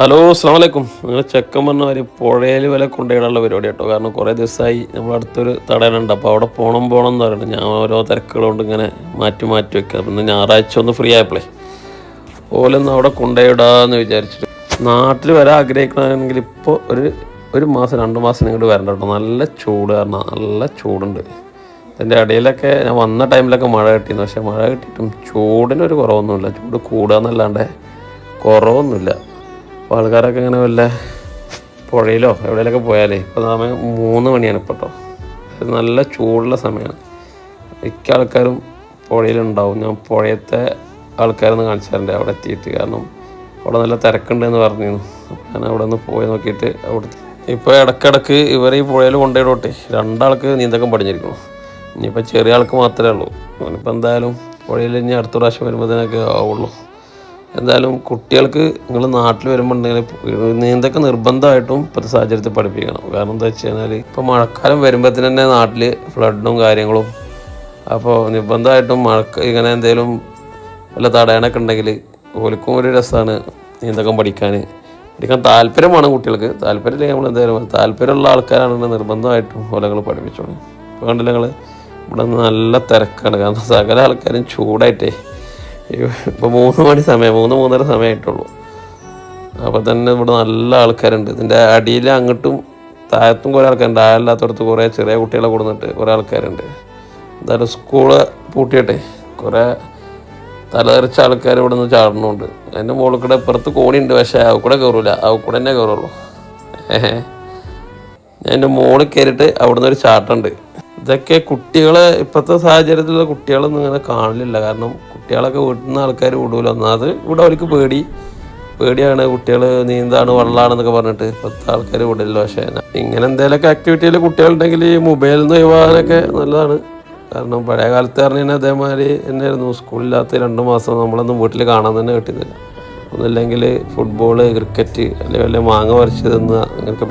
Hello അസ്സാം വലൈക്കും. നിങ്ങൾ ചെക്കൻ പറഞ്ഞ മാതിരി പുഴയിൽ വില കൊണ്ടുപോയിടാനുള്ള പരിപാടി കേട്ടോ. കാരണം കുറേ ദിവസമായി നമ്മൾ അടുത്തൊരു തടയണുണ്ട്. അപ്പോൾ അവിടെ പോകണം എന്ന് പറയുന്നത് ഞാൻ ഓരോ തിരക്കുകളുകൊണ്ട് ഇങ്ങനെ മാറ്റി വെക്കുക. അപ്പം ഇന്ന് ഞായറാഴ്ച ഒന്ന് ഫ്രീ ആയപ്പോഴേ ഓലൊന്ന് അവിടെ കൊണ്ടുപോയിടാന്ന് വിചാരിച്ചിട്ട് നാട്ടിൽ വരാൻ ആഗ്രഹിക്കണമെങ്കിൽ ഇപ്പോൾ ഒരു മാസം 2 മാസം ഇങ്ങോട്ട് വരണ്ട കേട്ടോ. നല്ല ചൂട് കാരണം നല്ല ചൂടുണ്ട്. അതിൻ്റെ ഇടയിലൊക്കെ ഞാൻ വന്ന ടൈമിലൊക്കെ മഴ കിട്ടിയിരുന്നു. പക്ഷേ മഴ കിട്ടിയിട്ടും ചൂടിനൊരു കുറവൊന്നുമില്ല. ചൂട് കൂടുക എന്നല്ലാണ്ട് കുറവൊന്നുമില്ല. അപ്പോൾ ആൾക്കാരൊക്കെ ഇങ്ങനെ വല്ല പുഴയിലോ എവിടെയെങ്കിലൊക്കെ പോയാലേ ഇപ്പോൾ സമയം 3 മണിയാണ് ഇപ്പോൾ കേട്ടോ. നല്ല ചൂടുള്ള സമയമാണ്. മിക്ക ആൾക്കാരും പുഴയിലുണ്ടാവും. ഞാൻ പുഴയത്തെ ആൾക്കാരൊന്ന് കാണിച്ചു തരണ്ടേ അവിടെ എത്തിയിട്ട്. കാരണം അവിടെ നല്ല തിരക്കുണ്ടെന്ന് പറഞ്ഞിരുന്നു. ഞാൻ അവിടെ നിന്ന് പോയി നോക്കിയിട്ട് അവിടെ ഇപ്പോൾ ഇടയ്ക്കിടയ്ക്ക് ഇവർ ഈ പുഴയിൽ കൊണ്ടുപോയിടോട്ടെ 2 ആൾക്ക് നീന്തക്കം പഠിഞ്ഞിരിക്കുന്നു. ഇനിയിപ്പോൾ ചെറിയ ആൾക്ക് മാത്രമേ ഉള്ളൂ. അവനിപ്പോൾ എന്തായാലും പുഴയിൽ ഇനി അടുത്ത പ്രാവശ്യം വരുമ്പോഴത്തേനൊക്കെ ആവുള്ളൂ. എന്തായാലും കുട്ടികൾക്ക് നിങ്ങൾ നാട്ടിൽ വരുമ്പോഴുണ്ടെങ്കിൽ നീന്തൊക്കെ നിർബന്ധമായിട്ടും ഇപ്പോഴത്തെ സാഹചര്യത്തിൽ പഠിപ്പിക്കണം. കാരണം എന്താ വെച്ച് കഴിഞ്ഞാൽ ഇപ്പോൾ മഴക്കാലം വരുമ്പോഴത്തേന് തന്നെ നാട്ടിൽ ഫ്ലഡും കാര്യങ്ങളും. അപ്പോൾ നിർബന്ധമായിട്ടും ഇങ്ങനെ എന്തെങ്കിലും വല്ല തടയണൊക്കെ ഉണ്ടെങ്കിൽ ഓൽക്കും ഒരു രസമാണ് നീന്തക്കം പഠിക്കാൻ താല്പര്യമാണ് കുട്ടികൾക്ക്. താല്പര്യമില്ലെങ്കിൽ നമ്മൾ എന്തായാലും താല്പര്യമുള്ള ആൾക്കാരാണെങ്കിൽ നിർബന്ധമായിട്ടും ഓലങ്ങൾ പഠിപ്പിച്ചോളൂ. ഇപ്പോൾ കണ്ടില്ല നിങ്ങൾ ഇവിടെ നല്ല തിരക്കാണ്. കാരണം സകല ആൾക്കാരും ചൂടായിട്ടേ ഇപ്പോൾ 3 മണി സമയം 3-3:30 സമയമായിട്ടുള്ളൂ. അപ്പോൾ തന്നെ ഇവിടെ നല്ല ആൾക്കാരുണ്ട്. ഇതിൻ്റെ അടിയിൽ അങ്ങോട്ടും താഴത്തും കുറേ ആൾക്കാരുണ്ട്. ആയല്ലാത്തടത്ത് കുറേ ചെറിയ കുട്ടികളെ കൊടുത്തിട്ട് കുറേ ആൾക്കാരുണ്ട്. എന്തായാലും സ്കൂള് പൂട്ടിയിട്ടെ കുറേ തലതെറിച്ച ആൾക്കാർ ഇവിടെ നിന്ന് ചാടുന്നുണ്ട്. അതിൻ്റെ മുകളിൽ കൂടെ ഇപ്പുറത്ത് കോണിയുണ്ട്. പക്ഷേ അവ കൂടെ കയറില്ല, അവ കൂടെ തന്നെ കയറുള്ളൂ. ഞാൻ എൻ്റെ മുകളിൽ കയറിയിട്ട് അവിടുന്ന് ഒരു ചാട്ടുണ്ട്. ഇതൊക്കെ കുട്ടികളെ ഇപ്പോഴത്തെ സാഹചര്യത്തിലുള്ള കുട്ടികളൊന്നും ഇങ്ങനെ കാണില്ല. കാരണം കുട്ടികളൊക്കെ വീട്ടിൽ നിന്ന് ആൾക്കാർ വിടൂല. ഒന്നാമത് ഇവിടെ അവർക്ക് പേടിയാണ്. കുട്ടികൾ നീന്താണ് വെള്ളമാണെന്നൊക്കെ പറഞ്ഞിട്ട് ഇപ്പോഴത്തെ ആൾക്കാർ വിടില്ല. പക്ഷേ ഇങ്ങനെ എന്തെങ്കിലുമൊക്കെ ആക്ടിവിറ്റിയിൽ കുട്ടികളുണ്ടെങ്കിൽ ഈ മൊബൈലിൽ നിന്ന് ഒഴിവാകാനൊക്കെ നല്ലതാണ്. കാരണം പഴയ കാലത്ത് പറഞ്ഞാൽ അതേമാതിരി തന്നെയായിരുന്നു. സ്കൂളില്ലാത്ത 2 മാസം നമ്മളൊന്നും വീട്ടിൽ കാണാൻ തന്നെ കിട്ടുന്നില്ല. ഒന്നുമില്ലെങ്കിൽ ഫുട്ബോള്, ക്രിക്കറ്റ് അല്ലെങ്കിൽ വല്ല മാങ്ങ പറിച്ച് തിന്നുക അങ്ങനെയൊക്കെ